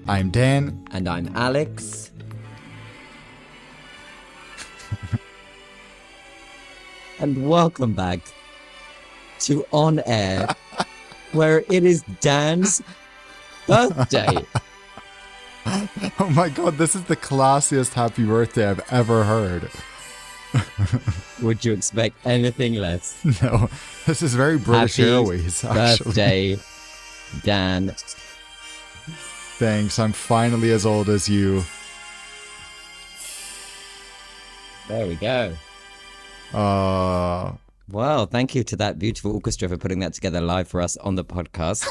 I'm Dan. And I'm Alex. And welcome back to On Air, where it is Dan's birthday. Oh my god, this is the classiest happy birthday I've ever heard. Would you expect anything less? No, this is very British Happy Airways, actually. Birthday, Dan. Thanks, I'm finally as old as you. There we go. Well, thank you to that beautiful orchestra for putting that together live for us on the podcast.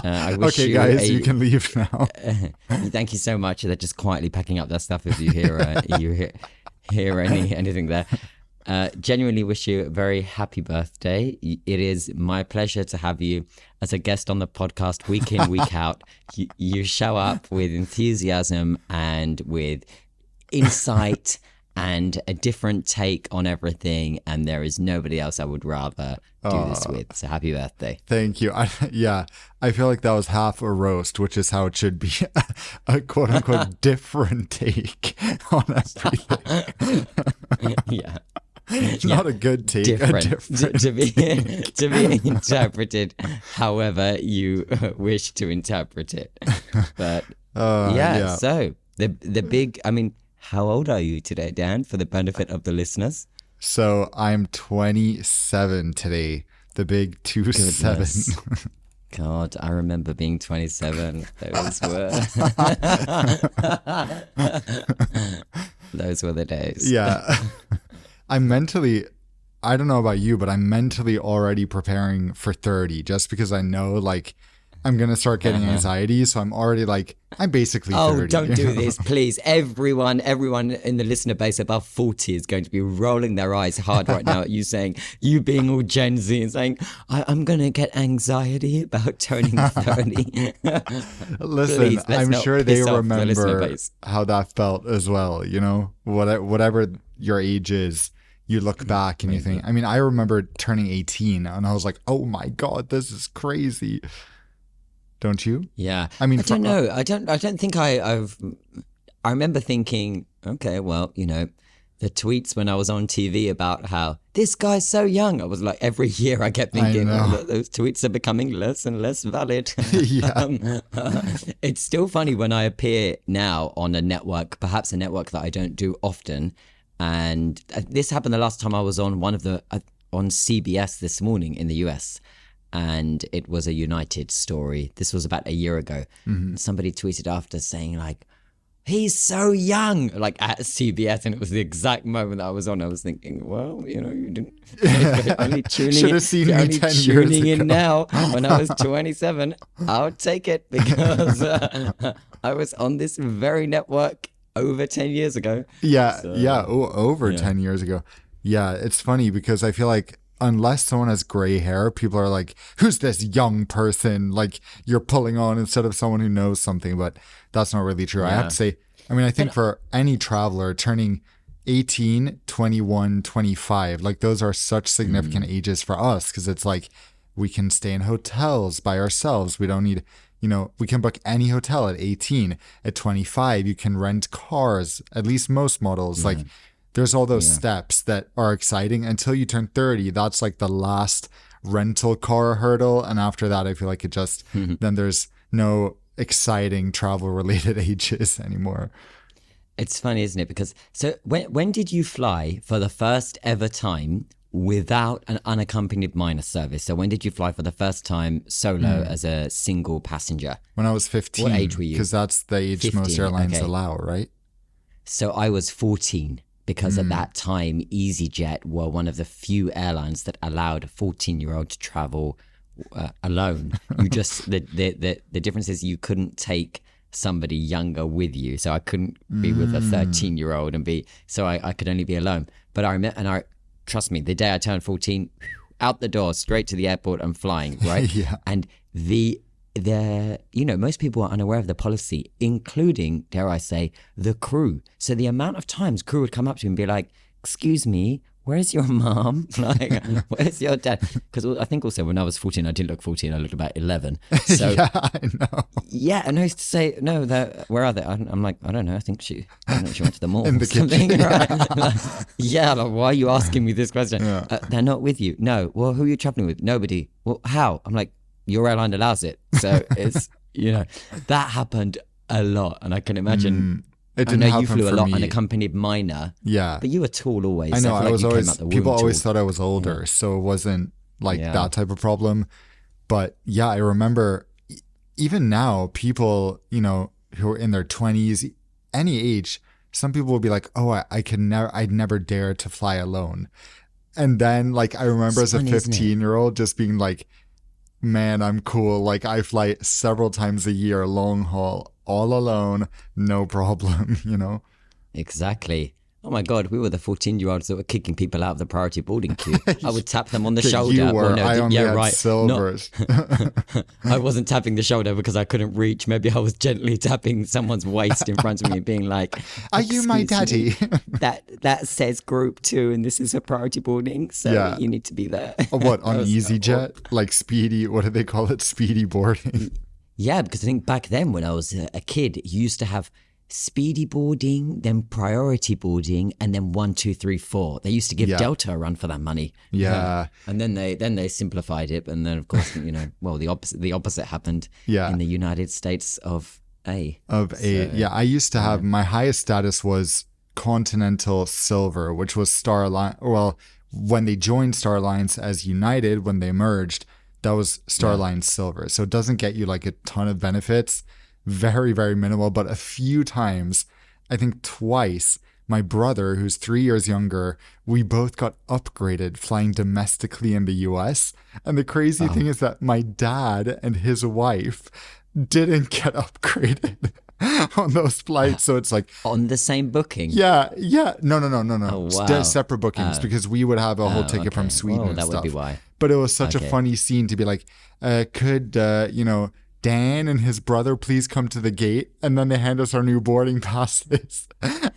I wish okay, guys, you can leave now. Thank you so much. They're just quietly packing up their stuff if you hear anything there. Genuinely wish you a very happy birthday. It is my pleasure to have you as a guest on the podcast week in, week out. You show up with enthusiasm and with insight and a different take on everything, and there is nobody else I would rather do this with. So happy birthday. Thank you. I feel like that was half a roast, which is how it should be. A quote-unquote different take on everything. Yeah. Not a good take. Different. To be interpreted however you wish to interpret it. But so the big, I mean, how old are you today, Dan, for the benefit of the listeners? So I'm 27 today. The big 27. God, I remember being 27. Those were the days. Yeah. I don't know about you, but I'm mentally already preparing for 30 just because I know like I'm going to start getting anxiety. So I'm already like, I'm basically 30. Oh, don't do this, please. Everyone in the listener base above 40 is going to be rolling their eyes hard right now at you saying, you being all Gen Z and saying, I'm going to get anxiety about turning 30. Listen, Please, I'm sure they remember how that felt as well. You know, whatever your age is, you look back and you think, I mean, I remember turning 18 and I was like, oh my God, this is crazy. Don't you? Yeah. I mean, I don't know. I don't think I remember thinking, okay, well, you know, the tweets when I was on TV about how this guy's so young. I was like, every year I kept thinking those tweets are becoming less and less valid. Yeah. It's still funny when I appear now on a network, perhaps a network that I don't do often. And this happened the last time I was on on CBS this morning in the US. And it was a United story. This was about a year ago. Mm-hmm. Somebody tweeted after saying like, he's so young, like at CBS. And it was the exact moment that I was on. I was thinking, well, you know, you didn't only tuning in now when I was 27. I'll take it because I was on this very network over 10 years ago. Yeah. So, over 10 years ago. Yeah. It's funny because I feel like unless someone has gray hair, people are like, who's this young person? Like you're pulling on instead of someone who knows something, but that's not really true. Yeah. I have to say, I mean, I think for any traveler turning 18, 21, 25, like those are such significant ages for us because it's like we can stay in hotels by ourselves. We don't need, you know, we can book any hotel at 18. At 25, you can rent cars, at least most models. Like there's all those steps that are exciting until you turn 30. That's like the last rental car hurdle. And after that, I feel like it just, then there's no exciting travel related ages anymore. It's funny, isn't it? Because so when did you fly for the first ever time without an unaccompanied minor service? So when did you fly for the first time solo as a single passenger? When I was 15. What age were you? Because that's the age 15, most airlines allow, right? So I was 14. Because at that time, EasyJet were one of the few airlines that allowed a 14-year-old to travel alone. You just the difference is you couldn't take somebody younger with you. So I couldn't be with a 13-year-old and be. So I could only be alone. But trust me, the day I turned 14, out the door, straight to the airport and flying. Right. Yeah. And most people are unaware of the policy, including, dare I say, the crew. So the amount of times crew would come up to me and be like, excuse me, where's your mom? Like, where's your dad? Because I think also when I was 14, I didn't look 14. I looked about 11. So Yeah, I know. yeah, and I used to say, no, where are they? I'm like, I don't know. I think she went to the mall In or the something. kitchen. Right? Like, yeah, like, why are you asking me this question? Yeah. They're not with you. No. Well, who are you traveling with? Nobody. Well, how? I'm like, your airline allows it. So it's, that happened a lot. And I can imagine, It I didn't know you happen flew a for lot me. unaccompanied minor, Yeah. but you were tall always. I know. feel I like was you came always, out the womb people always tall. thought I was older. So it wasn't like Yeah. that type of problem. But yeah, I remember even now, people, who are in their 20s, any age, some people will be like, oh, I'd never dare to fly alone. And then like, I remember It's as a funny, isn't it? 15-year-old just being like, man, I'm cool. Like I fly several times a year, long haul, all alone, no problem. Exactly. Oh my God, we were the 14-year-olds that were kicking people out of the priority boarding queue. I would tap them on the Okay, shoulder. you were. Well, no, I only yeah, had right. silvers. I wasn't tapping the shoulder because I couldn't reach. Maybe I was gently tapping someone's waist in front of me and being like, Are you my daddy? That says group 2 and this is a priority boarding, so Yeah. you need to be there. What, on That was- EasyJet? Like speedy, what do they call it? Speedy boarding. Yeah, because I think back then when I was a kid, you used to have speedy boarding, then priority boarding, and then 1, 2, 3, 4. They used to give Yeah. Delta a run for that money. Yeah. And then they simplified it, and then of course well, the opposite happened. Yeah. In the United States of A. Yeah, I used to have, my highest status was Continental Silver, which was Star Alliance. Well, when they joined Star Alliance as United, when they merged, that was Star Alliance Silver. So it doesn't get you like a ton of benefits. Very, very minimal. But a few times, I think twice, my brother, who's 3 years younger, we both got upgraded flying domestically in the US. And the crazy thing is that my dad and his wife didn't get upgraded on those flights. So it's like, On the same booking. yeah. No. Oh, wow. Separate bookings because we would have a whole ticket from okay. Sweden Well, and that stuff. would be why. But it was such a Okay. funny scene to be like, could, Dan and his brother please come to the gate? And then they hand us our new boarding passes.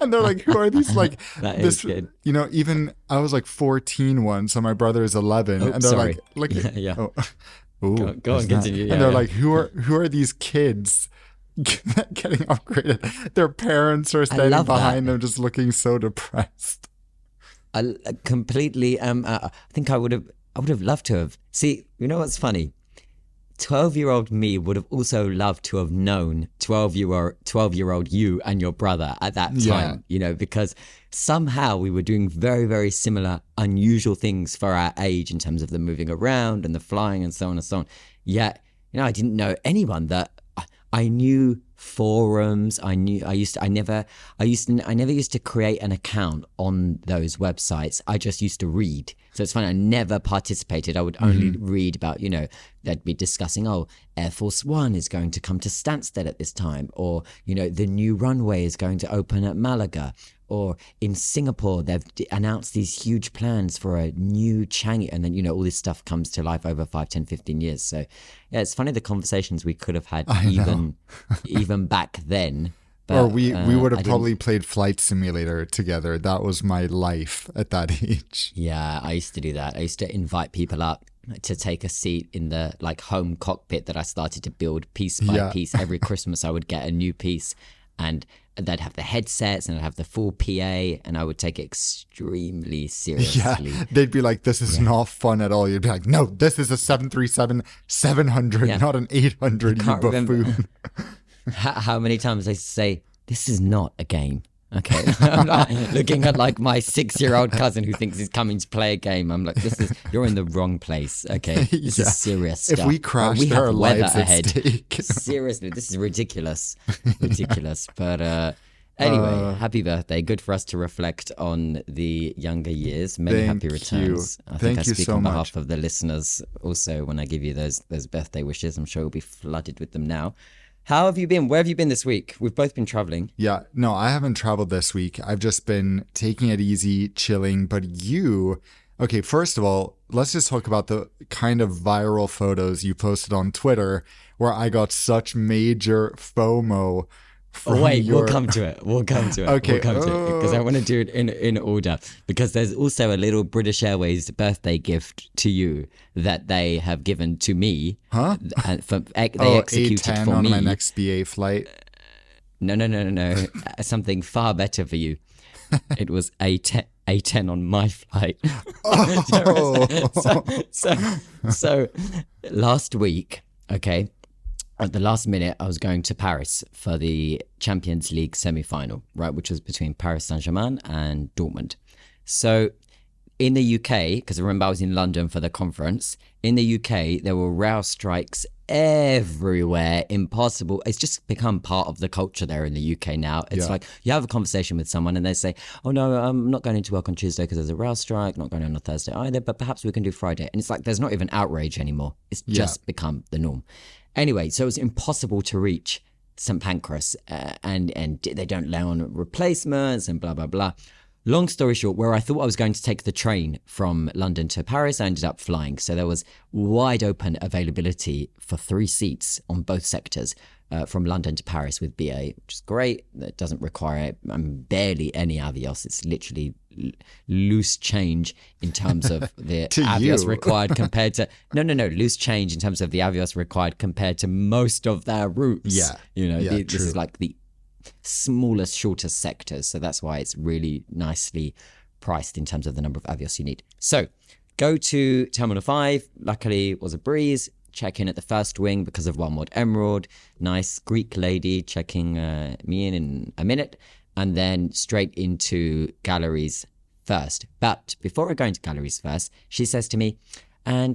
And they're like, who are these? Like, That is good. Even I was like 14 once, so my brother is 11. Oh, and they're sorry. like, Yeah. Oh. Ooh, Go on, there's that. continue. Yeah, and they're yeah. like, who are these kids getting upgraded? Their parents are standing love that. behind them just looking so depressed. I completely. I think I would have loved to have. See, you know what's funny? 12-year-old me would have also loved to have known 12-year-old you and your brother at that time. Because somehow we were doing very, very similar, unusual things for our age in terms of the moving around and the flying and so on and so on. Yet, I didn't know anyone that I knew. Forums. I never used to create an account on those websites. I just used to read. So it's funny. I never participated. I would only read about, they'd be discussing, Air Force One is going to come to Stansted at this time, or, the new runway is going to open at Malaga, or in Singapore, they've announced these huge plans for a new Changi. And then, all this stuff comes to life over 5, 10, 15 years. So yeah, it's funny the conversations we could have had even back then. But, Or we would I have didn't- probably played Flight Simulator together. That was my life at that age. Yeah, I used to do that. I used to invite people up to take a seat in the home cockpit that I started to build piece by piece. Every Christmas I would get a new piece, and they'd have the headsets and I'd have the full PA, and I would take it extremely seriously. Yeah, they'd be like, this is not fun at all. You'd be like, no, this is a 737-700, not an 800, you can't remember. buffoon. How many times I say, this is not a game. Okay. I'm like looking at my 6-year-old cousin who thinks he's coming to play a game. I'm like, you're in the wrong place. Okay. This is serious stuff. If we crash, we there have are weather lives at ahead. stake. Seriously, this is ridiculous. Ridiculous. But anyway, happy birthday. Good for us to reflect on the younger years. Many Thank happy returns. you. I think Thank I you speak so on much. behalf of the listeners also when I give you those birthday wishes. I'm sure we'll be flooded with them now. How have you been? Where have you been this week? We've both been traveling. Yeah, no, I haven't traveled this week. I've just been taking it easy, chilling. But okay, first of all, let's just talk about the kind of viral photos you posted on Twitter where I got such major FOMO from wait, your... we'll come to it. Okay. We'll come to it because I want to do it in order. Because there's also a little British Airways birthday gift to you that they have given to me. Huh? And they executed A10 for on me. my next BA flight. No. Something far better for you. It was A10 on my flight. Oh. So last week, okay, at the last minute, I was going to Paris for the Champions League semi-final, right, which was between Paris Saint-Germain and Dortmund. So in the UK, because I remember I was in London for the conference, in the UK, there were rail strikes everywhere. Impossible. It's just become part of the culture there in the UK now. It's like you have a conversation with someone and they say, oh no, I'm not going into work on Tuesday because there's a rail strike, not going on Thursday either, but perhaps we can do Friday. And it's like there's not even outrage anymore. It's just become the norm. Anyway, so it was impossible to reach St. Pancras and they don't allow on replacements and blah, blah, blah. Long story short, where I thought I was going to take the train from London to Paris, I ended up flying. So there was wide open availability for 3 seats on both sectors from London to Paris with BA, which is great. It doesn't require barely any Avios. It's literally loose change in terms of the Avios required compared to... No, loose change in terms of the Avios required compared to most of their routes. Yeah. This is like the smallest, shortest sectors. So that's why it's really nicely priced in terms of the number of Avios you need. So go to Terminal 5. Luckily, it was a breeze. Check in at the first wing because of One Ward Emerald. Nice Greek lady checking me in a minute. And then straight into galleries first. But before I go into galleries first, she says to me, and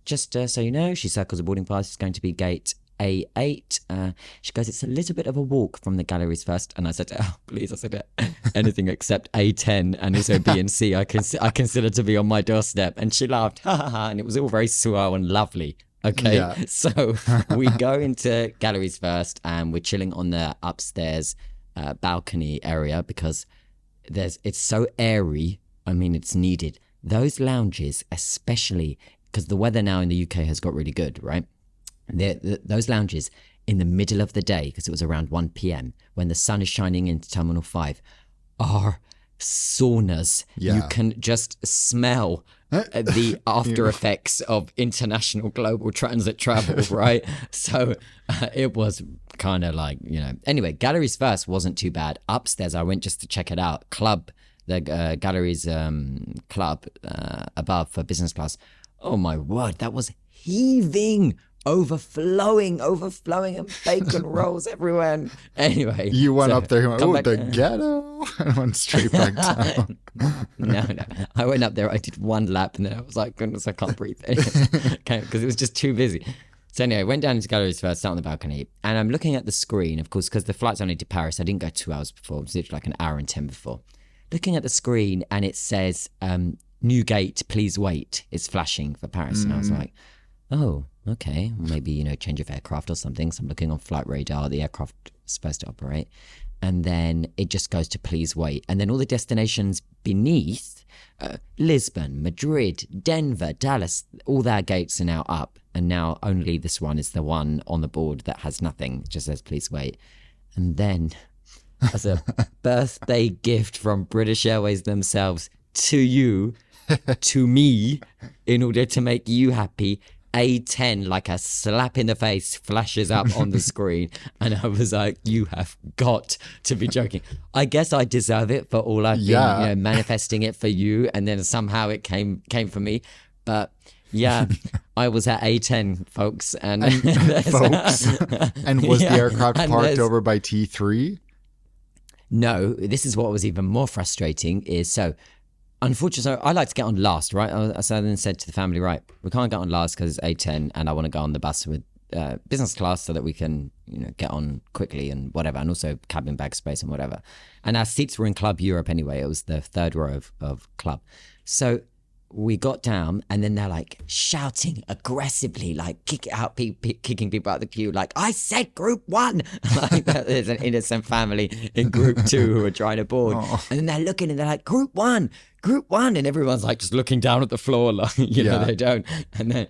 just so you know, she circles the boarding pass. It's going to be gate A8. She goes, it's a little bit of a walk from the galleries first. And I said, oh, please, I said, anything except A10 and also B and C, I consider to be on my doorstep. And she laughed, ha ha ha. And it was all very suave and lovely. Okay, so we go into galleries first and we're chilling on the upstairs balcony area because it's so airy. I mean, it's needed. Those lounges, especially because the weather now in the UK has got really good, right? Those lounges in the middle of the day, because it was around 1 p.m. when the sun is shining into Terminal 5, are saunas. You can just smell the after effects of international global transit travel, right? So it was kind of like, anyway, galleries first wasn't too bad. Upstairs, I went just to check it out. The galleries club above for business class. Oh my word, that was heaving. Overflowing and bacon rolls everywhere. And anyway. You went up there and went, oh, the ghetto. And went straight back down. No. I went up there, I did 1 lap and then I was like, goodness, I can't breathe. Because it was just too busy. So anyway, I went down into galleries first, sat on the balcony, and I'm looking at the screen, of course, because the flight's only to Paris. I didn't go 2 hours before. It was literally like an hour and 10 before. Looking at the screen and it says, new gate, please wait. It's flashing for Paris. And I was like, oh, okay, maybe, change of aircraft or something. So I'm looking on flight radar, the aircraft is supposed to operate. And then it just goes to please wait. And then all the destinations beneath, Lisbon, Madrid, Denver, Dallas, all their gates are now up. And now only this one is the one on the board that has nothing. It just says please wait. And then as a birthday gift from British Airways themselves to you, to me, in order to make you happy, A10, like a slap in the face, flashes up on the screen. And I was like, you have got to be joking. I guess I deserve it for all I've been manifesting it for you. And then somehow it came for me. But yeah, I was at A10, folks. And was the aircraft parked over by T3? No, this is what was even more frustrating is unfortunately, I like to get on last, right? So I then said to the family, right, we can't get on last because it's A10 and I want to go on the bus with business class so that we can, get on quickly and whatever, and also cabin bag space and whatever. And our seats were in Club Europe anyway. It was the 3rd row of Club. So we got down and then they're like shouting aggressively, like kicking people out of the queue, like, I said group 1. Like there's an innocent family in group 2 who are trying to board. And then they're looking and they're like, group one. And everyone's like just looking down at the floor, like, they don't. And then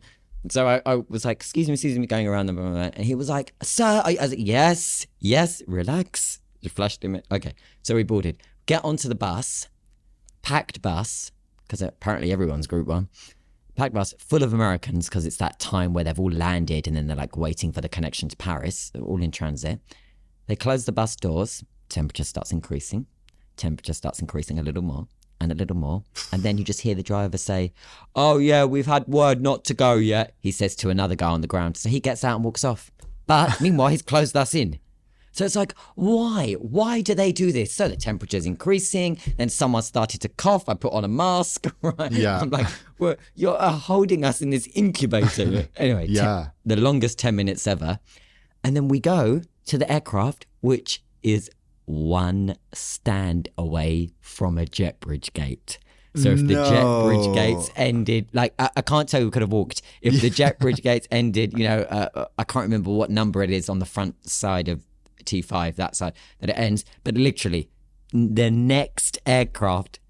So I was like, excuse me, going around them. And he was like, sir, I was like, yes, relax. Just flashed him. Okay. So we boarded. Get onto the bus, packed bus, because apparently everyone's group one. Packed bus full of Americans because it's that time where they've all landed and then they're like waiting for the connection to Paris. They're all in transit. They close the bus doors. Temperature starts increasing a little more. And a little more. And then you just hear the driver say, oh yeah, we've had word not to go yet. He says to another guy on the ground. So he gets out and walks off. But meanwhile, he's closed us in. So it's like, why? Why do they do this? So the temperature's increasing. Then someone started to cough. I put on a mask. Right? Yeah. I'm like, well, you're holding us in this incubator. Anyway, yeah. The longest 10 minutes ever. And then we go to the aircraft, which is one stand away from a jet bridge gate. So if the jet bridge gates ended, like I can't tell who could have walked. If the jet bridge gates ended, I can't remember what number it is on the front side of T5, that side that it ends. But literally, the next aircraft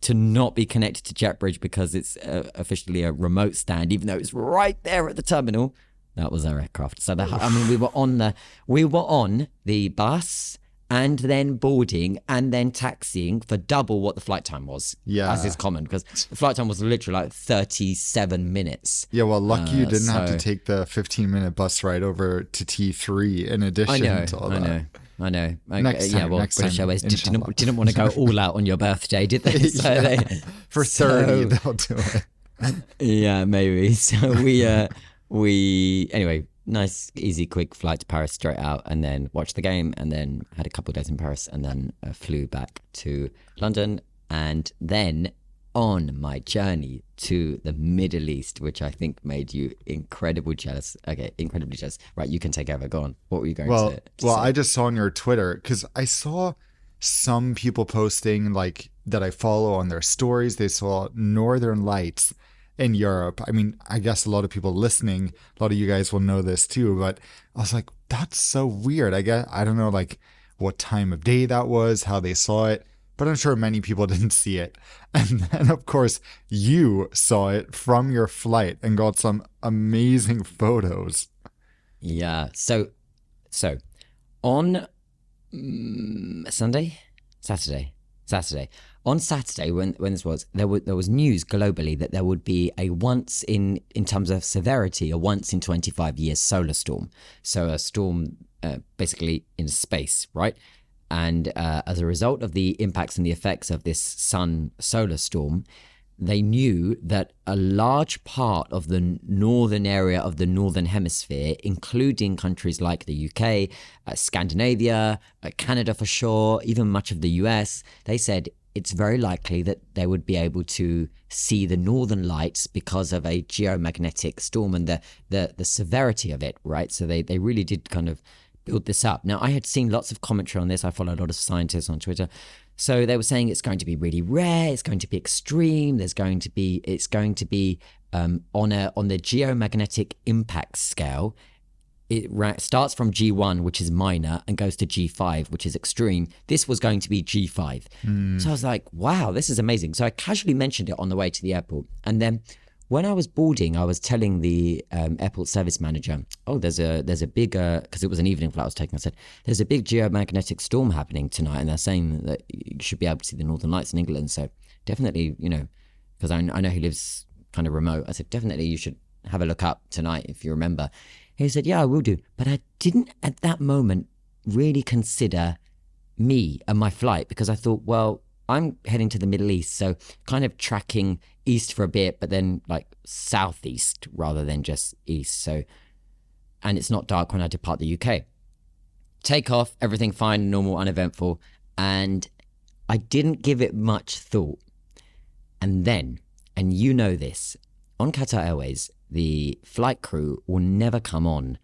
to not be connected to jet bridge because it's officially a remote stand, even though it's right there at the terminal. That was our aircraft. So we were on the bus. And then boarding and then taxiing for double what the flight time was. Yeah. As is common, because the flight time was literally like 37 minutes. Yeah, well, lucky you didn't have to take the 15-minute bus ride over to T3 in addition to all that. I know. Next time, British Airways didn't want to go all out on your birthday, did they? So for 30, they'll do it. Yeah, maybe. So anyway, nice, easy, quick flight to Paris straight out, and then watched the game, and then had a couple of days in Paris, and then flew back to London, and then on my journey to the Middle East, which I think made you incredibly jealous. Okay, incredibly jealous. Right, you can take over. Go on. What were you going to say? Well, I just saw on your Twitter, because I saw some people posting like that I follow on their stories. They saw Northern Lights in Europe. I mean, I guess a lot of people listening, a lot of you guys will know this too, but I was like, that's so weird. I don't know like what time of day that was, how they saw it, but I'm sure many people didn't see it. And then of course you saw it from your flight and got some amazing photos. Yeah. So on Saturday. On Saturday, when this was, there was news globally that there would be a once in terms of severity, a once in 25 years solar storm. So a storm basically in space, right? And as a result of the impacts and the effects of this sun solar storm, they knew that a large part of the northern area of the northern hemisphere, including countries like the UK, Scandinavia, Canada for sure, even much of the US, they said it's very likely that they would be able to see the northern lights because of a geomagnetic storm and the severity of it, right? So they really did kind of build this up. Now, I had seen lots of commentary on this. I follow a lot of scientists on Twitter. So they were saying it's going to be really rare, it's going to be extreme, it's going to be on the geomagnetic impact scale. It starts from G1, which is minor, and goes to G5, which is extreme. This was going to be G5. So I was like, wow, this is amazing. So I casually mentioned it on the way to the airport. And then when I was boarding, I was telling the airport service manager, oh, there's a big, because it was an evening flight I was taking, I said, there's a big geomagnetic storm happening tonight, and they're saying that you should be able to see the northern lights in England. So definitely, because I know he lives kind of remote, I said, definitely you should have a look up tonight if you remember. He said, yeah, I will do. But I didn't at that moment really consider me and my flight, because I thought, well, I'm heading to the Middle East, so kind of tracking east for a bit, but then like southeast rather than just east. So, and it's not dark when I depart the UK. Take off, everything fine, normal, uneventful. And I didn't give it much thought. And then, and you know this, on Qatar Airways, the flight crew will never come on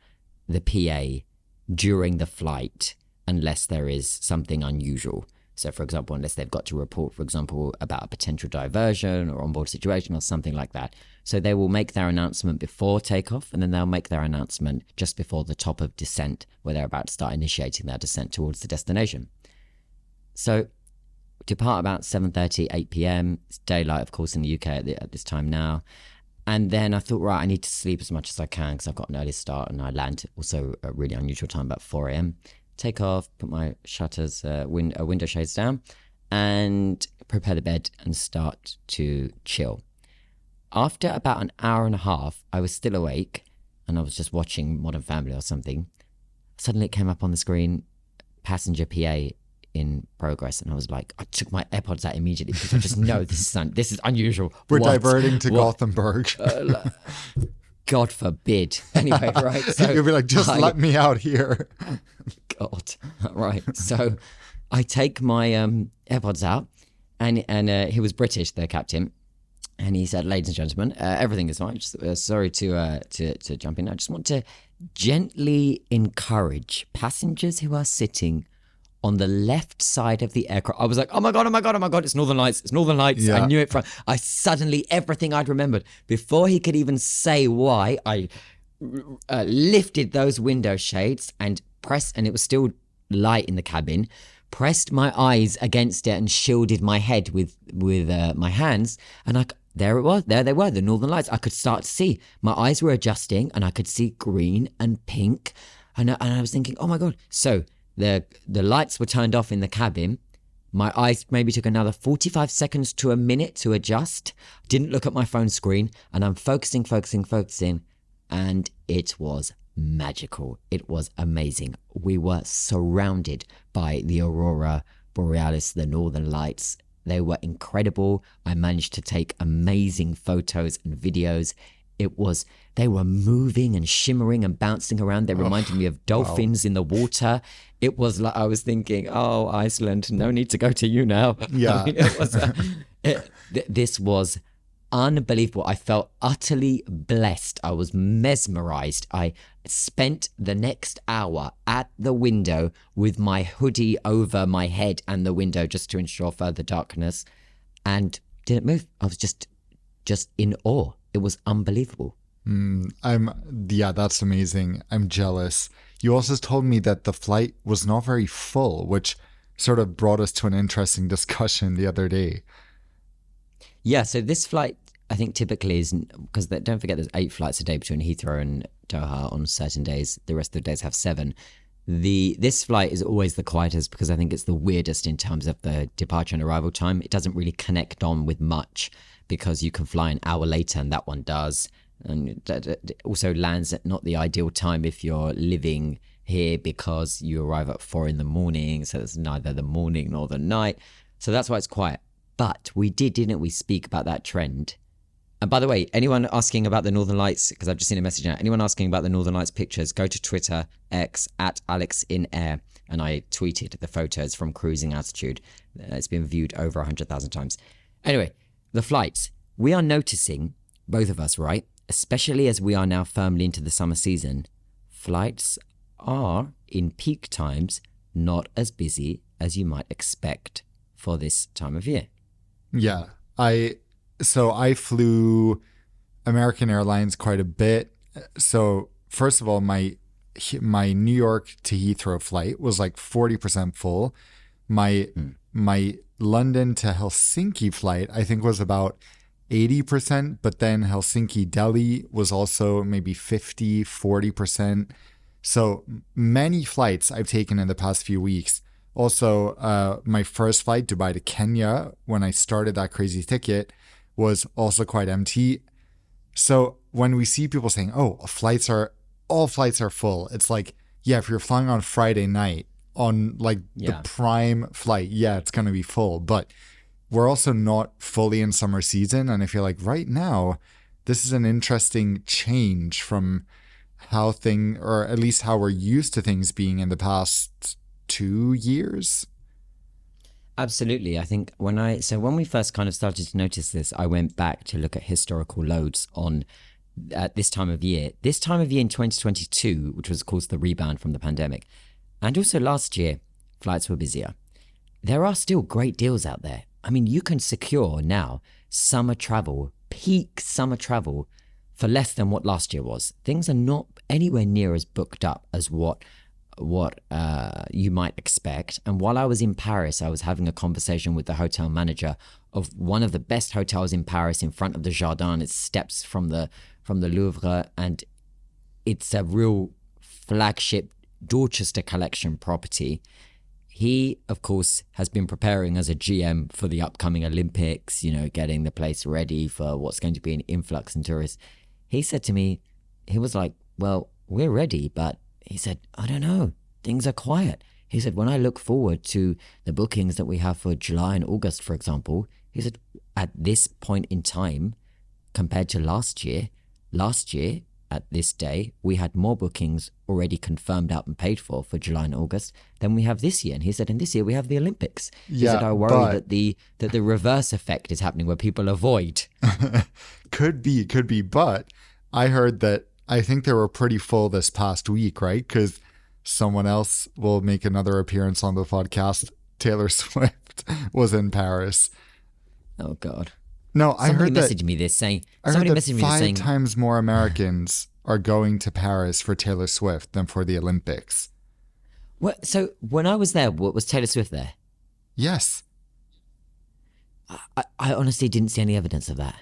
the PA during the flight unless there is something unusual. So, for example, unless they've got to report, for example, about a potential diversion or onboard situation or something like that. So they will make their announcement before takeoff, and then they'll make their announcement just before the top of descent, where they're about to start initiating their descent towards the destination. So depart about 7:30, 8 p.m. It's daylight, of course, in the UK at this time now. And then I thought, right, I need to sleep as much as I can because I've got an early start and I land also a really unusual time, about 4 a.m. Take off, put my shutters, window shades down, and prepare the bed and start to chill. After about an hour and a half, I was still awake and I was just watching Modern Family or something. Suddenly it came up on the screen, passenger PA in progress, and I was like, I took my AirPods out immediately because I just know this is unusual. We're diverting to Gothenburg. God forbid. Anyway, right. So you'll be like, just let me out here. God. Right. So I take my AirPods out, and he was British, the captain, and he said, "Ladies and gentlemen, everything is fine. Just, sorry to jump in. I just want to gently encourage passengers who are sitting on the left side of the aircraft." I was like, oh my God, it's Northern Lights. Yeah. I knew it from, everything I'd remembered. Before he could even say why, I lifted those window shades and pressed, and it was still light in the cabin, pressed my eyes against it and shielded my head with my hands. And there it was, there they were, the Northern Lights. I could start to see, my eyes were adjusting and I could see green and pink. And I was thinking, oh my God. So the lights were turned off in the cabin. My eyes maybe took another 45 seconds to a minute to adjust. Didn't look at my phone screen, and I'm focusing. And it was magical. It was amazing. We were surrounded by the Aurora Borealis, the Northern Lights. They were incredible. I managed to take amazing photos and videos. They were moving and shimmering and bouncing around. They reminded me of dolphins in the water. It was like, I was thinking, oh, Iceland, no need to go to you now. Yeah. This was unbelievable. I felt utterly blessed. I was mesmerized. I spent the next hour at the window with my hoodie over my head and the window just to ensure further darkness, and didn't move. I was just in awe. It was unbelievable. That's amazing. I'm jealous. You also told me that the flight was not very full, which sort of brought us to an interesting discussion the other day. Yeah, so this flight, I think typically is, because don't forget there's 8 flights a day between Heathrow and Doha on certain days. The rest of the days have 7. This flight is always the quietest because I think it's the weirdest in terms of the departure and arrival time. It doesn't really connect on with much because you can fly an hour later and that one does. And it also lands at not the ideal time if you're living here because you arrive at 4 a.m. So it's neither the morning nor the night. So that's why it's quiet. But we didn't we, speak about that trend? And by the way, anyone asking about the Northern Lights, because I've just seen a message now, anyone asking about the Northern Lights pictures, go to Twitter, X, @AlexInAir, and I tweeted the photos from cruising altitude. It's been viewed over 100,000 times. Anyway, the flights. We are noticing, both of us, right? Especially as we are now firmly into the summer season, flights are, in peak times, not as busy as you might expect for this time of year. Yeah, I flew American Airlines quite a bit. So first of all, my New York to Heathrow flight was like 40% full. My London to Helsinki flight, I think, was about 80%, but then Helsinki Delhi was also maybe 40%. So many flights I've taken in the past few weeks. Also, my first flight, Dubai to Kenya, when I started that crazy ticket, was also quite empty. So when we see people saying, oh, all flights are full, it's like, yeah, if you're flying on Friday night on the prime flight, yeah, it's going to be full. But we're also not fully in summer season. And I feel like right now, this is an interesting change from or at least how we're used to things being in the past 2 years. Absolutely. I think when we first kind of started to notice this, I went back to look at historical loads on at this time of year. This time of year in 2022, which was of course the rebound from the pandemic, and also last year, flights were busier. There are still great deals out there. I mean, you can secure now summer travel, peak summer travel, for less than what last year was. Things are not anywhere near as booked up as what you might expect. And while I was in Paris, I was having a conversation with the hotel manager of one of the best hotels in Paris, in front of the Jardin. It's steps from the Louvre, and it's a real flagship Dorchester collection property. He, of course, has been preparing as a GM for the upcoming Olympics, getting the place ready for what's going to be an influx in tourists. He said to me, he was like, well, we're ready, but he said, I don't know, things are quiet. He said, when I look forward to the bookings that we have for July and August, for example, he said, at this point in time, compared to last year, at this day, we had more bookings already confirmed out and paid for July and August than we have this year. And he said, and this year we have the Olympics. He said, I worry that the reverse effect is happening where people avoid. Could be. But I heard that I think they were pretty full this past week, right? Because someone else will make another appearance on the podcast. Taylor Swift was in Paris. Oh, God. No, I heard that. Somebody messaged me this saying. I heard that 5 times more Americans are going to Paris for Taylor Swift than for the Olympics. What? So when I was there, was Taylor Swift there? Yes. I honestly didn't see any evidence of that.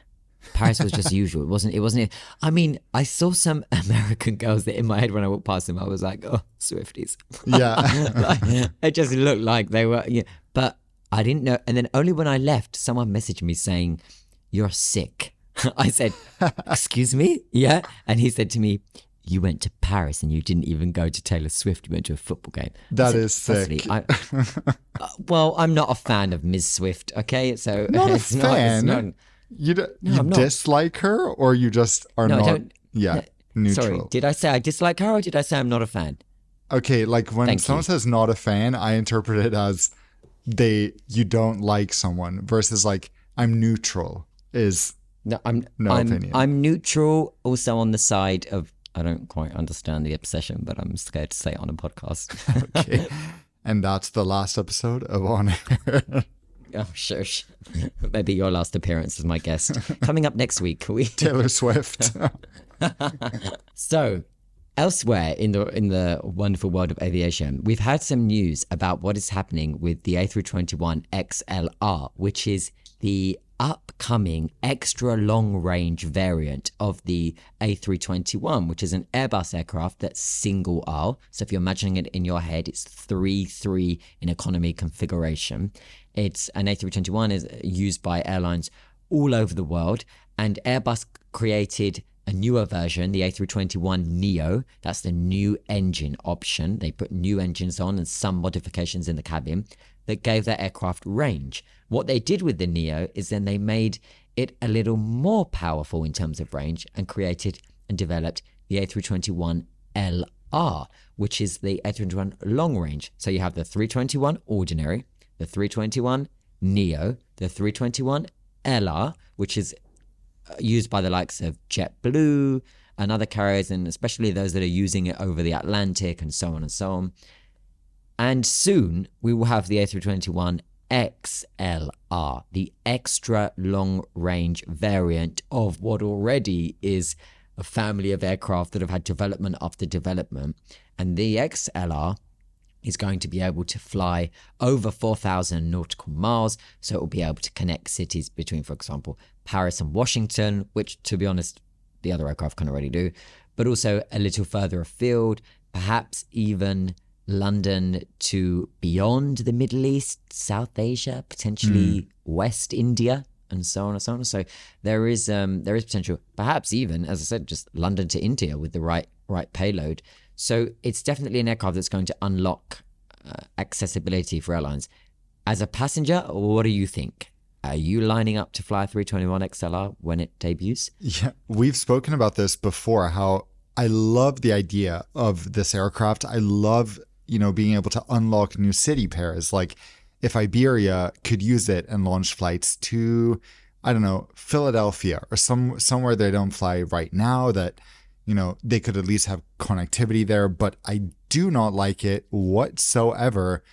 Paris was just usual. It wasn't. I mean, I saw some American girls that in my head when I walked past them, I was like, oh, Swifties. Yeah. It just looked like they were. Yeah. But I didn't know. And then only when I left, someone messaged me saying, you're sick. I said, excuse me? Yeah. And he said to me, you went to Paris and you didn't even go to Taylor Swift. You went to a football game. That is sick. Well, I'm not a fan of Ms. Swift, okay? So not a fan. You dislike her, or you just are not? Neutral. Sorry, did I say I dislike her, or did I say I'm not a fan? Okay, like when someone says not a fan, I interpret it as you don't like someone, versus like I'm neutral is opinion. I'm neutral, also on the side of I don't quite understand the obsession, but I'm scared to say it on a podcast. Okay, and that's the last episode of On Air. Oh, shush. Maybe your last appearance as my guest. Coming up next week, Taylor Swift. So, elsewhere in the wonderful world of aviation, we've had some news about what is happening with the A321XLR, which is the upcoming extra long-range variant of the A321, which is an Airbus aircraft that's single aisle. So if you're imagining it in your head, it's 3-3 in economy configuration. It's an A321 is used by airlines all over the world, and Airbus created a newer version, the A321neo. That's the new engine option. They put new engines on and some modifications in the cabin that gave that aircraft range. What they did with the neo is then they made it a little more powerful in terms of range and created and developed the A321LR, which is the A321 long range. So you have the 321 ordinary, the 321 neo, the 321 LR, which is used by the likes of JetBlue and other carriers, and especially those that are using it over the Atlantic and so on and so on. And soon we will have the A321 XLR, the extra long range variant of what already is a family of aircraft that have had development after development. And the XLR is going to be able to fly over 4,000 nautical miles. So it will be able to connect cities between, for example, Paris and Washington, which, to be honest, the other aircraft can already do, but also a little further afield, perhaps even London to beyond the Middle East, South Asia, potentially West India, and so on and so on. So there is potential, perhaps even, as I said, just London to India with the right payload. So it's definitely an aircraft that's going to unlock accessibility for airlines. As a passenger, what do you think? Are you lining up to fly a 321 XLR when it debuts? Yeah, we've spoken about this before, how I love the idea of this aircraft. I love, being able to unlock new city pairs. Like if Iberia could use it and launch flights to, I don't know, Philadelphia or somewhere they don't fly right now that, they could at least have connectivity there. But I do not like it whatsoever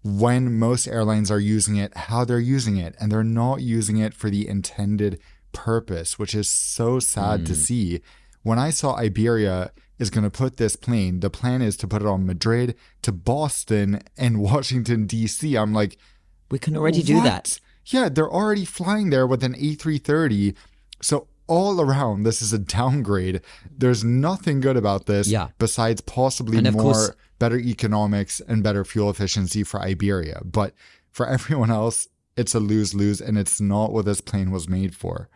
when most airlines are using it, how they're using it, and they're not using it for the intended purpose, which is so sad to see. When I saw Iberia is going to put this plane. The plan is to put it on Madrid to Boston and Washington, D.C. I'm like, we can already do that. Yeah, they're already flying there with an A330. So all around, this is a downgrade. There's nothing good about this besides possibly more better economics and better fuel efficiency for Iberia. But for everyone else, it's a lose-lose, and it's not what this plane was made for.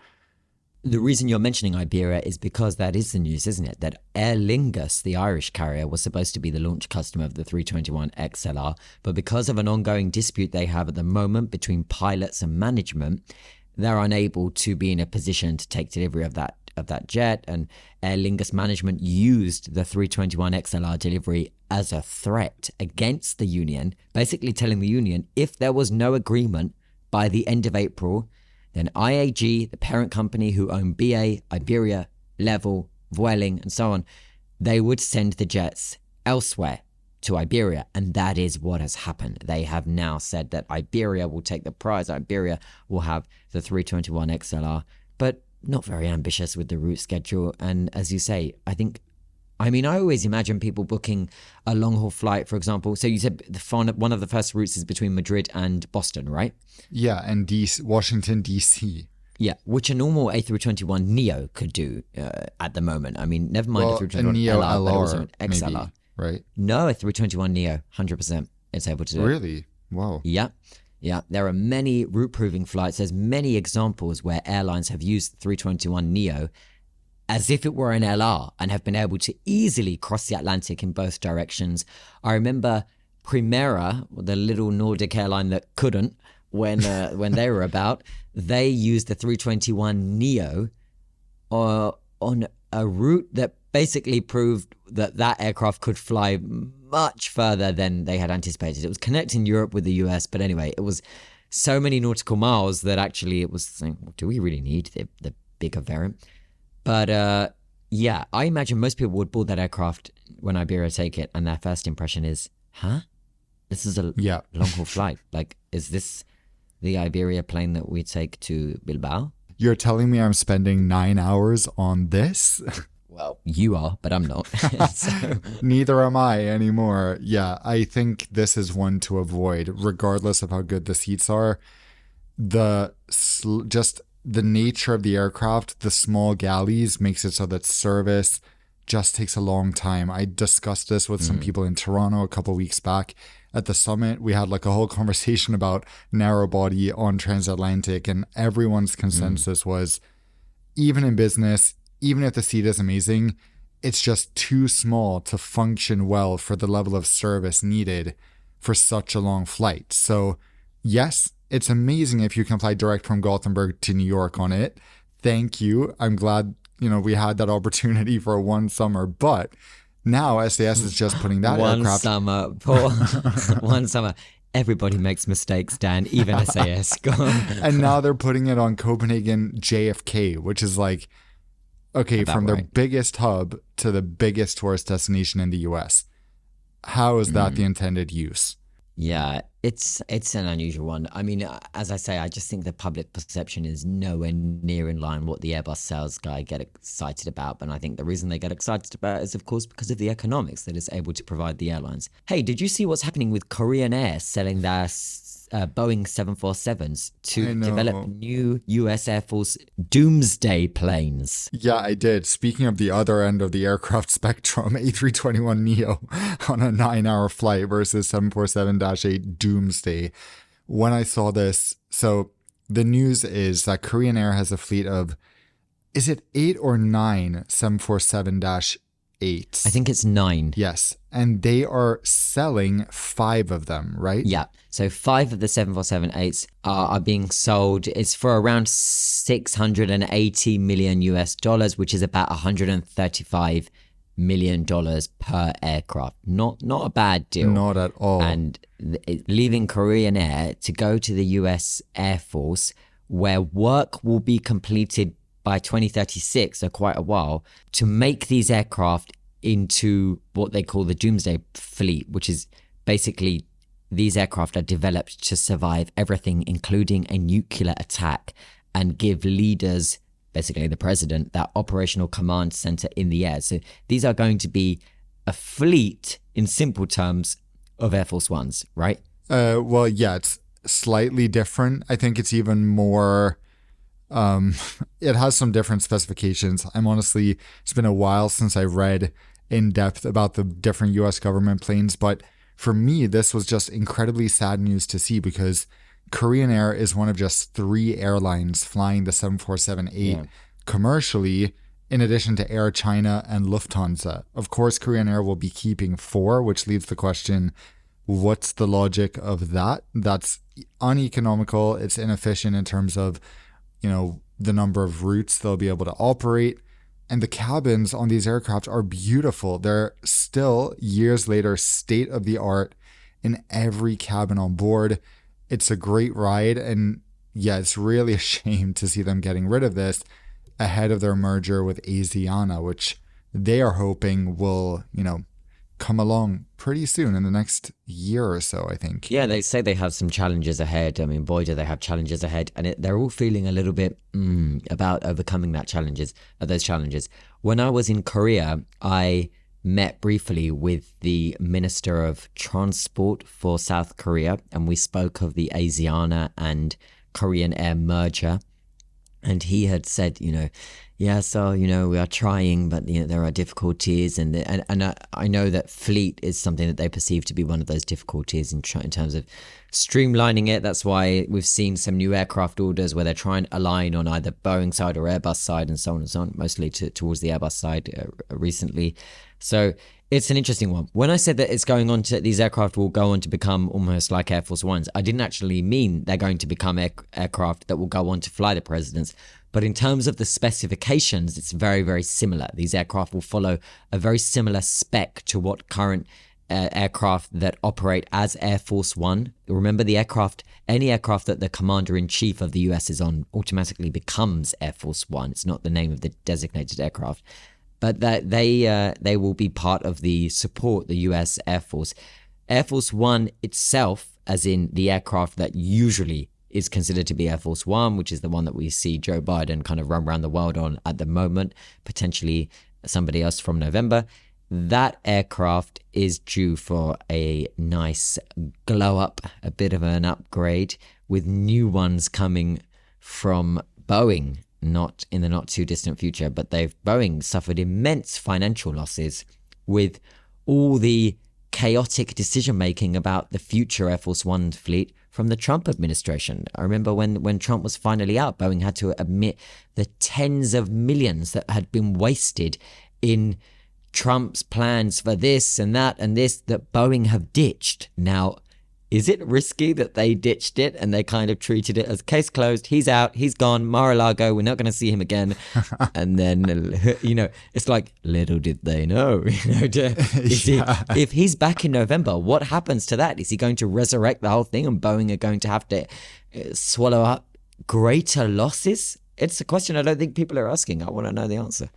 The reason you're mentioning Iberia is because that is the news, isn't it? That Aer Lingus, the Irish carrier, was supposed to be the launch customer of the 321 XLR, but because of an ongoing dispute they have at the moment between pilots and management, they're unable to be in a position to take delivery of that jet. And Aer Lingus management used the 321 XLR delivery as a threat against the union, basically telling the union if there was no agreement by the end of April, then IAG, the parent company who own BA, Iberia, Level, Vueling, and so on, they would send the jets elsewhere to Iberia. And that is what has happened. They have now said that Iberia will take the prize. Iberia will have the 321 XLR, but not very ambitious with the route schedule. And as you say, I always imagine people booking a long-haul flight, for example. So you said one of the first routes is between Madrid and Boston, right? Yeah, and Washington, D.C. Yeah, which a normal A321neo could do at the moment. I mean, never mind a 321 LR, but also an XLR. Maybe, right? No, a 321neo, 100% it's able to do it. Really? Wow. Yeah. Yeah, there are many route-proving flights. There's many examples where airlines have used 321neo as if it were an LR and have been able to easily cross the Atlantic in both directions. I remember Primera, the little Nordic airline that couldn't when they were about, they used the 321neo on a route that basically proved that aircraft could fly much further than they had anticipated. It was connecting Europe with the US, but anyway, it was so many nautical miles that actually it was saying, well, do we really need the bigger variant? But yeah, I imagine most people would board that aircraft when Iberia take it, and their first impression is, huh? This is a long-haul flight. Like, is this the Iberia plane that we take to Bilbao? You're telling me I'm spending 9 hours on this? Well, you are, but I'm not. So. Neither am I anymore. Yeah, I think this is one to avoid, regardless of how good the seats are. Just the nature of the aircraft, the small galleys, makes it so that service just takes a long time. I discussed this with some people in Toronto a couple of weeks back at the summit. We had like a whole conversation about narrowbody on transatlantic, and everyone's consensus was, even in business, even if the seat is amazing, it's just too small to function well for the level of service needed for such a long flight. So yes, it's amazing if you can fly direct from Gothenburg to New York on it. Thank you. I'm glad, we had that opportunity for one summer, but now SAS is just putting that aircraft. One summer. Everybody makes mistakes, Dan, even SAS. And now they're putting it on Copenhagen JFK, which is like, okay, from their biggest hub to the biggest tourist destination in the US. How is that the intended use? Yeah, it's an unusual one. I mean, as I say, I just think the public perception is nowhere near in line what the Airbus sales guy get excited about. And I think the reason they get excited about it is, of course, because of the economics that it's able to provide the airlines. Hey, did you see what's happening with Korean Air selling their Boeing 747s to develop new US Air Force Doomsday Planes? Yeah, I did. Speaking of the other end of the aircraft spectrum, A321neo on a 9-hour flight versus 747-8 Doomsday. When I saw this, so the news is that Korean Air has a fleet of, is it 8 or 9 747-8s? I think it's 9. Yes. And they are selling 5 of them, right? Yeah. So 5 of the 747-8s are being sold. It's for around $680 million US, which is about $135 million per aircraft. Not a bad deal. Not at all. And leaving Korean Air to go to the US Air Force, where work will be completed by 2036, so quite a while, to make these aircraft into what they call the Doomsday Fleet, which is basically these aircraft are developed to survive everything, including a nuclear attack, and give leaders basically the president, that operational command center in the air. So these are going to be a fleet, in simple terms, of Air Force Ones, right? Well, yeah, it's slightly different. I think it's even more, it has some different specifications. It's been a while since I read in depth about the different US government planes, but for me, this was just incredibly sad news to see because Korean Air is one of just 3 airlines flying the 747-8 commercially, in addition to Air China and Lufthansa. Of course, Korean Air will be keeping 4, which leaves the question, what's the logic of that? That's uneconomical. It's inefficient in terms of, the number of routes they'll be able to operate. And the cabins on these aircraft are beautiful. They're still, years later, state of the art in every cabin on board. It's a great ride. And yeah, it's really a shame to see them getting rid of this ahead of their merger with Asiana, which they are hoping will, come along pretty soon in the next year or so, I think. Yeah, they say they have some challenges ahead. I mean, boy, do they have challenges ahead. And they're all feeling a little bit about overcoming those challenges. When I was in Korea, I met briefly with the Minister of Transport for South Korea, and we spoke of the Asiana and Korean Air merger. And he had said, we are trying, but there are difficulties, and I know that fleet is something that they perceive to be one of those difficulties in terms of streamlining it. That's why we've seen some new aircraft orders where they're trying to align on either Boeing side or Airbus side, and so on and so on, mostly towards the Airbus side recently. So it's an interesting one. When I said that these aircraft will go on to become almost like Air Force Ones, I didn't actually mean they're going to become aircraft that will go on to fly the presidents. But in terms of the specifications, it's very, very similar. These aircraft will follow a very similar spec to what current aircraft that operate as Air Force One. Remember, any aircraft that the commander-in-chief of the US is on automatically becomes Air Force One. It's not the name of the designated aircraft. But that they will be part of the US Air Force. Air Force One itself, as in the aircraft that usually is considered to be Air Force One, which is the one that we see Joe Biden kind of run around the world on at the moment, potentially somebody else from November. That aircraft is due for a nice glow up, a bit of an upgrade, with new ones coming from Boeing. Not in the not too distant future, but Boeing suffered immense financial losses with all the chaotic decision making about the future Air Force One fleet from the Trump administration. I remember when Trump was finally out, Boeing had to admit the tens of millions that had been wasted in Trump's plans for this and that Boeing have ditched. Now, is it risky that they ditched it and they kind of treated it as case closed? He's out, he's gone, Mar-a-Lago, we're not going to see him again. And then, it's like, little did they know. If he's back in November, what happens to that? Is he going to resurrect the whole thing and Boeing are going to have to swallow up greater losses? It's a question I don't think people are asking. I want to know the answer.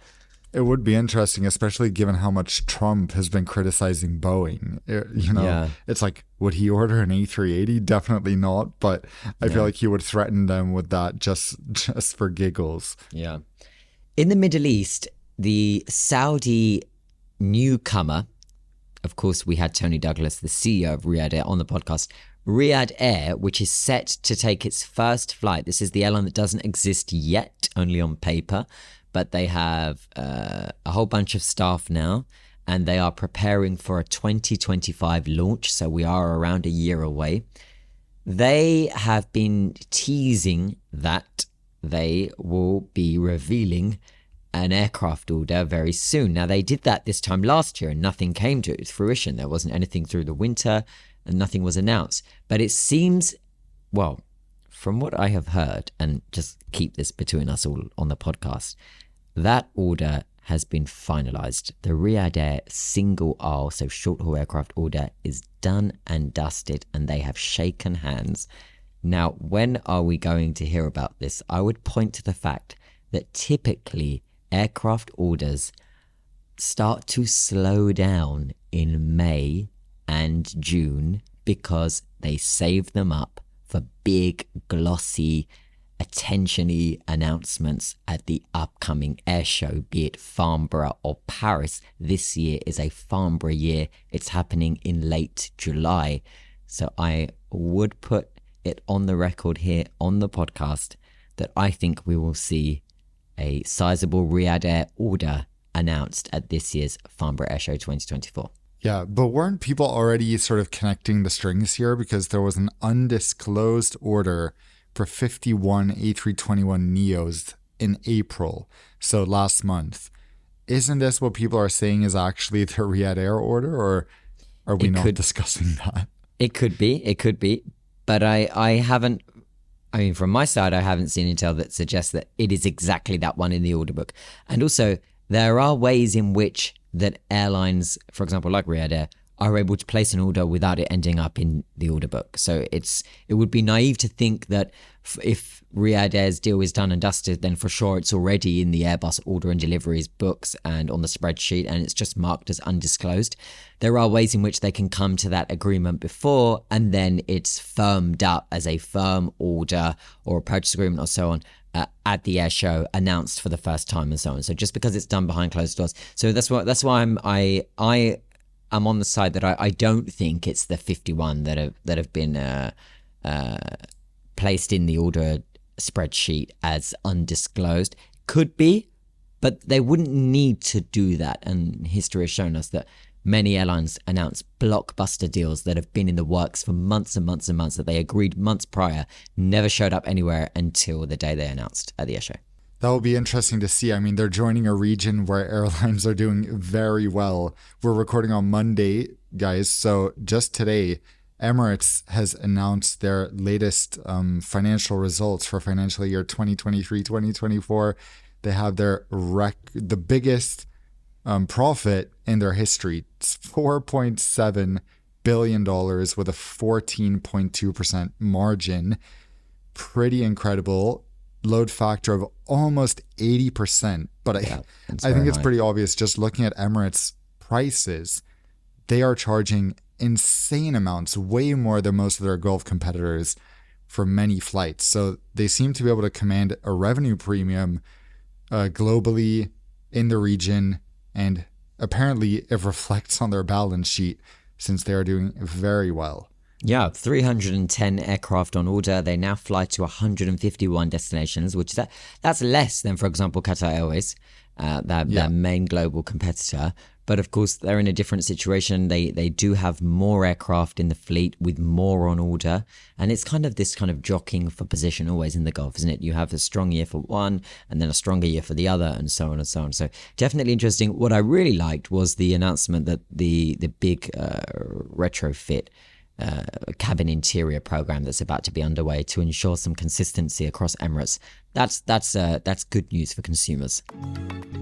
It would be interesting, especially given how much Trump has been criticizing Boeing. It's like, would he order an A380? Definitely not. But I feel like he would threaten them with that just for giggles. Yeah. In the Middle East, the Saudi newcomer, of course, we had Tony Douglas, the CEO of Riyadh Air, on the podcast. Riyadh Air, which is set to take its first flight. This is the airline that doesn't exist yet, only on paper. But they have a whole bunch of staff now, and they are preparing for a 2025 launch. So we are around a year away. They have been teasing that they will be revealing an aircraft order very soon. Now, they did that this time last year and nothing came to fruition. There wasn't anything through the winter and nothing was announced. But it seems, well, from what I have heard, and just keep this between us all on the podcast, that order has been finalized. The Riyadh Air single aisle, so short haul aircraft order, is done and dusted, and they have shaken hands. Now, when are we going to hear about this? I would point to the fact that typically aircraft orders start to slow down in May and June because they save them up for big, glossy attention-y announcements at the upcoming air show, be it Farnborough or Paris. This year is a Farnborough year. It's happening in late July. So I would put it on the record here on the podcast that I think we will see a sizable Riyadh Air order announced at this year's Farnborough Air Show 2024. Yeah, but weren't people already sort of connecting the strings here, because there was an undisclosed order for 51 A321neos in April, so last month. Isn't this what people are saying is actually the Riyadh Air order, or are we not discussing that? It could be, but I haven't, from my side, I haven't seen intel that suggests that it is exactly that one in the order book. And also, there are ways in which that airlines, for example, like Riyadh Air, are able to place an order without it ending up in the order book. So it would be naive to think that if Riyadh Air's deal is done and dusted, then for sure it's already in the Airbus order and deliveries books and on the spreadsheet, and it's just marked as undisclosed. There are ways in which they can come to that agreement before, and then it's firmed up as a firm order or a purchase agreement or so on at the air show, announced for the first time and so on. So just because it's done behind closed doors. So that's why I'm on the side that I don't think it's the 51 that have been placed in the order spreadsheet as undisclosed. Could be, but they wouldn't need to do that. And history has shown us that many airlines announce blockbuster deals that have been in the works for months and months and months, that they agreed months prior, never showed up anywhere until the day they announced at the air show. That will be interesting to see. I mean, they're joining a region where airlines are doing very well. We're recording on Monday, guys. So just today, Emirates has announced their latest financial results for financial year 2023-2024. They have the biggest profit in their history. It's $4.7 billion with a 14.2% margin. Pretty incredible. Load factor of almost 80%. But I think it's pretty obvious just looking at Emirates prices. They are charging insane amounts, way more than most of their Gulf competitors for many flights. So they seem to be able to command a revenue premium globally in the region, and apparently it reflects on their balance sheet since they are doing very well. Yeah, 310 aircraft on order. They now fly to 151 destinations, which that's less than, for example, Qatar Airways, their main global competitor. But of course, they're in a different situation. They do have more aircraft in the fleet with more on order. And it's kind of this kind of jockeying for position always in the Gulf, isn't it? You have a strong year for one and then a stronger year for the other, and so on and so on. So definitely interesting. What I really liked was the announcement that the big retrofit cabin interior program that's about to be underway to ensure some consistency across Emirates. That's good news for consumers.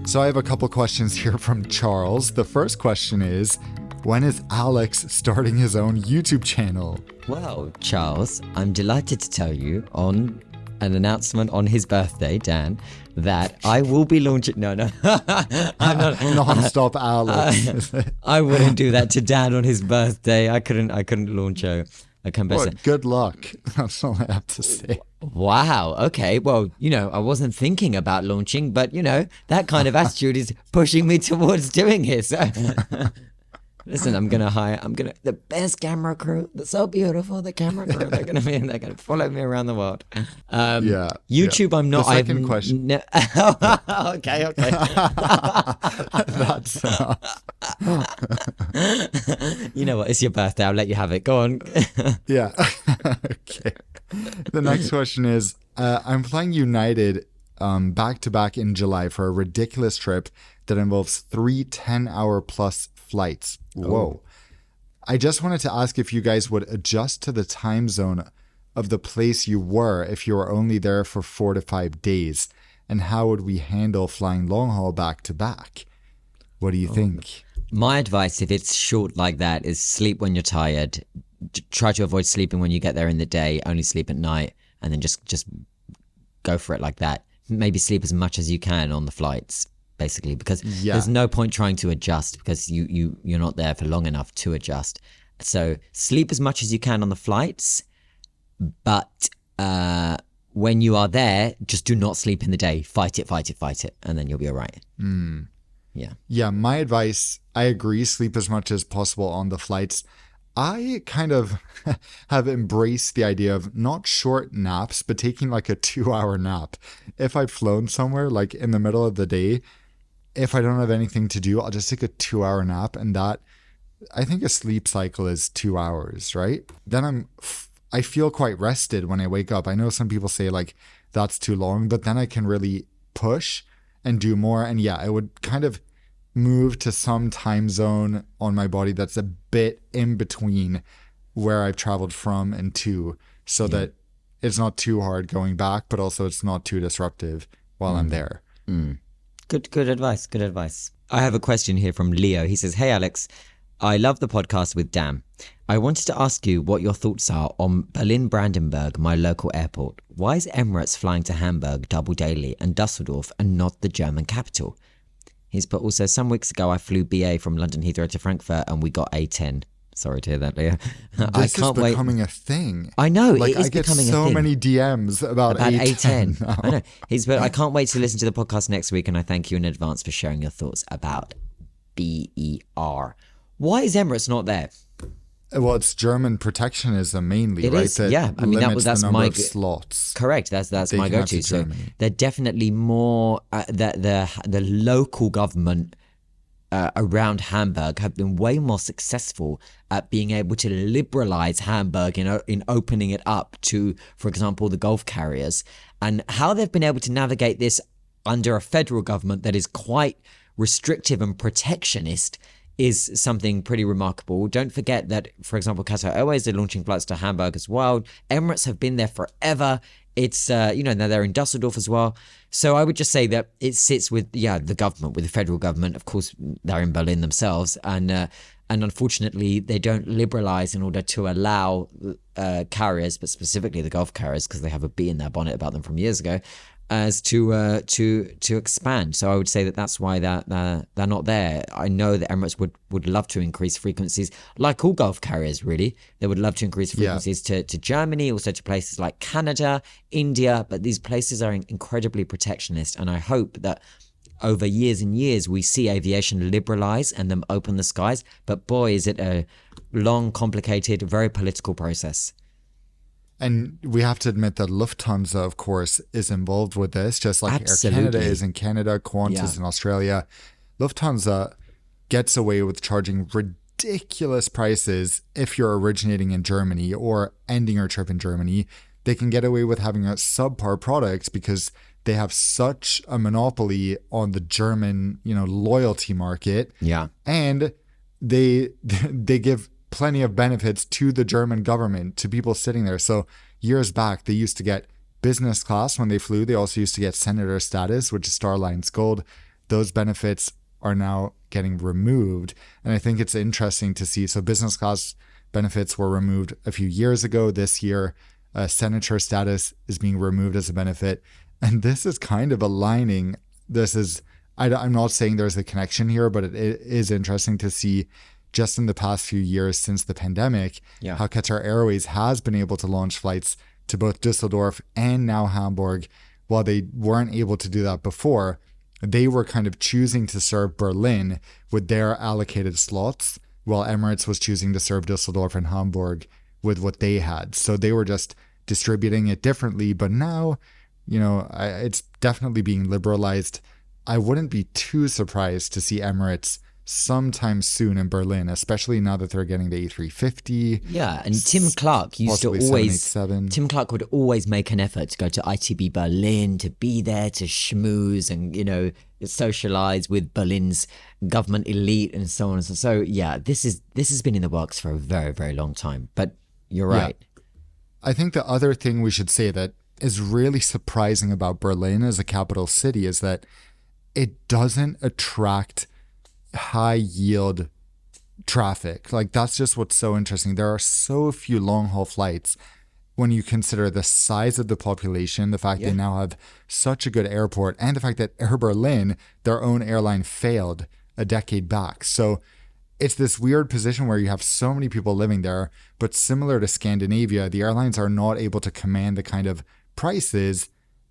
So I have a couple questions here from Charles. The first question is, when is Alex starting his own YouTube channel? Well, Charles, I'm delighted to tell you on an announcement on his birthday, Dan, that I will be launching. No, I'm not. Nonstop Alex. I wouldn't do that to Dan on his birthday. I couldn't launch a campaign. Good luck. That's all I have to say. Wow. Okay. Well, I wasn't thinking about launching, but that kind of attitude is pushing me towards doing it. So. Listen, I'm gonna the best camera crew. They're so beautiful. The camera crew. They're gonna follow me around the world. YouTube. I'm not. The second question. Okay. That's enough. You know what? It's your birthday. I'll let you have it. Go on. Yeah. Okay. The next question is: I'm flying United back to back in July for a ridiculous trip that involves 3 10-hour plus flights. Whoa. I just wanted to ask if you guys would adjust to the time zone of the place you were if you were only there for 4 to 5 days, and how would we handle flying long haul back to back? What do you think? My advice, if it's short like that, is sleep when you're tired. Try to avoid sleeping when you get there in the day. Only sleep at night, and then just go for it like that. Maybe sleep as much as you can on the flights, basically, because there's no point trying to adjust because you're not there for long enough to adjust. So sleep as much as you can on the flights, but when you are there, just do not sleep in the day. Fight it, and then you'll be all right. Yeah. Yeah, my advice, I agree, sleep as much as possible on the flights. I kind of have embraced the idea of not short naps, but taking like a 2-hour nap. If I've flown somewhere, like in the middle of the day, if I don't have anything to do, I'll just take a 2-hour nap. And that, I think a sleep cycle is 2 hours, right? Then I feel quite rested when I wake up. I know some people say like that's too long, but then I can really push and do more. And yeah, I would kind of move to some time zone on my body that's a bit in between where I've traveled from and to, so that it's not too hard going back, but also it's not too disruptive while I'm there. Good advice. I have a question here from Leo. He says, "Hey Alex, I love the podcast with Dan. I wanted to ask you what your thoughts are on Berlin-Brandenburg, my local airport. Why is Emirates flying to Hamburg double daily and Dusseldorf and not the German capital?" He's put also, "Some weeks ago I flew BA from London Heathrow to Frankfurt and we got A10. Sorry to hear that, Leo. This is becoming a thing. I know, like, it is I get becoming a so thing. many DMs about A10 now. I know. He's put, "I can't wait to listen to the podcast next week and I thank you in advance for sharing your thoughts about BER. Why is Emirates not there?" Well, it's German protectionism mainly, It right? is, That yeah. I mean, limits that's the number my of slots. Correct. That's they my can have go-to. to So Germany. they're definitely more the local government around Hamburg have been way more successful at being able to liberalize Hamburg in opening it up to, for example, the Gulf carriers, and how they've been able to navigate this under a federal government that is quite restrictive and protectionist is something pretty remarkable. Don't forget that, for example, Qatar Airways are launching flights to Hamburg as well. Emirates have been there forever. It's, now they're in Dusseldorf as well. So I would just say that it sits with, the government, with the federal government. Of course, they're in Berlin themselves. And unfortunately, they don't liberalize in order to allow carriers, but specifically the Gulf carriers, because they have a bee in their bonnet about them from years ago, as to expand. So I would say that that's why they're not there. I know that Emirates would love to increase frequencies, like all Gulf carriers, really. They would love to increase frequencies to Germany, also to places like Canada, India, but these places are incredibly protectionist, and I hope that over years and years we see aviation liberalize and them open the skies. But boy, is it a long, complicated, very political process. And we have to admit that Lufthansa, of course, is involved with this, just like Absolutely. Air Canada is in Canada, Qantas in Australia. Lufthansa gets away with charging ridiculous prices if you're originating in Germany or ending your trip in Germany. They can get away with having a subpar product because they have such a monopoly on the German, loyalty market. Yeah. And they give plenty of benefits to the German government, to people sitting there. So years back, they used to get business class when they flew. They also used to get senator status, which is Star Alliance Gold. Those benefits are now getting removed. And I think it's interesting to see. So business class benefits were removed a few years ago. This year, senator status is being removed as a benefit. And this is kind of aligning. I'm not saying there's a connection here, but it is interesting to see just in the past few years since the pandemic, how Qatar Airways has been able to launch flights to both Düsseldorf and now Hamburg. While they weren't able to do that before, they were kind of choosing to serve Berlin with their allocated slots, while Emirates was choosing to serve Düsseldorf and Hamburg with what they had. So they were just distributing it differently. But now, it's definitely being liberalized. I wouldn't be too surprised to see Emirates sometime soon in Berlin, especially now that they're getting the A350. Yeah, and Tim Clark used to always. 787. Tim Clark would always make an effort to go to ITB Berlin, to be there, to schmooze and socialize with Berlin's government elite and so on and so. So yeah, this has been in the works for a very, very long time. But you're right. Yeah. I think the other thing we should say that is really surprising about Berlin as a capital city is that it doesn't attract high yield traffic. Like, that's just what's so interesting. There are so few long haul flights when you consider the size of the population, the fact they now have such a good airport, and the fact that Air Berlin, their own airline, failed a decade back. So it's this weird position where you have so many people living there, but similar to Scandinavia, the airlines are not able to command the kind of prices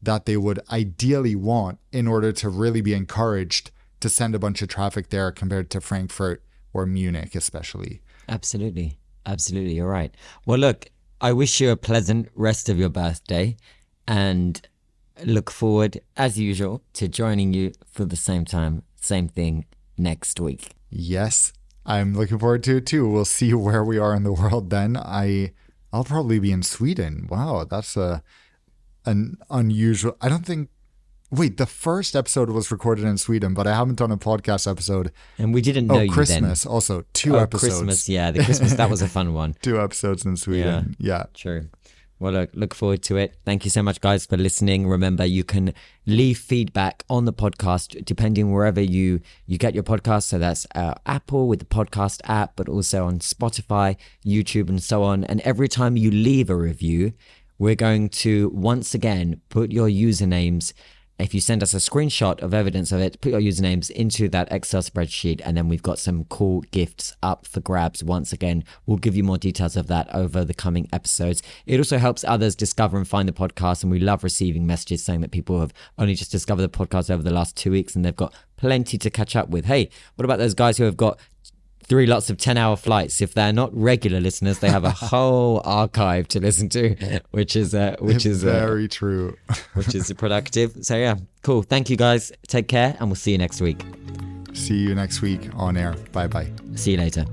that they would ideally want in order to really be encouraged to send a bunch of traffic there compared to Frankfurt or Munich, especially. Absolutely. Absolutely. You're right. Well, look, I wish you a pleasant rest of your birthday and look forward, as usual, to joining you for the same time, same thing next week. Yes, I'm looking forward to it too. We'll see where we are in the world then. I'll probably be in Sweden. Wow, that's an unusual. I don't think. Wait, the first episode was recorded in Sweden, but I haven't done a podcast episode. And we didn't know you Christmas then. Also, 2 episodes. Christmas, yeah, the Christmas, that was a fun one. 2 episodes in Sweden. Yeah. True. Well, look forward to it. Thank you so much, guys, for listening. Remember, you can leave feedback on the podcast depending wherever you get your podcast. So that's Apple with the podcast app, but also on Spotify, YouTube, and so on. And every time you leave a review, we're going to once again put your usernames. If you send us a screenshot of evidence of it, put your usernames into that Excel spreadsheet, and then we've got some cool gifts up for grabs. Once again, we'll give you more details of that over the coming episodes. It also helps others discover and find the podcast, and we love receiving messages saying that people have only just discovered the podcast over the last 2 weeks, and they've got plenty to catch up with. Hey, what about those guys who have got 3 lots of 10-hour flights? If they're not regular listeners, they have a whole archive to listen to, which is very true. Which is productive. So yeah, cool. Thank you guys. Take care, and we'll see you next week. See you next week on air. Bye bye. See you later.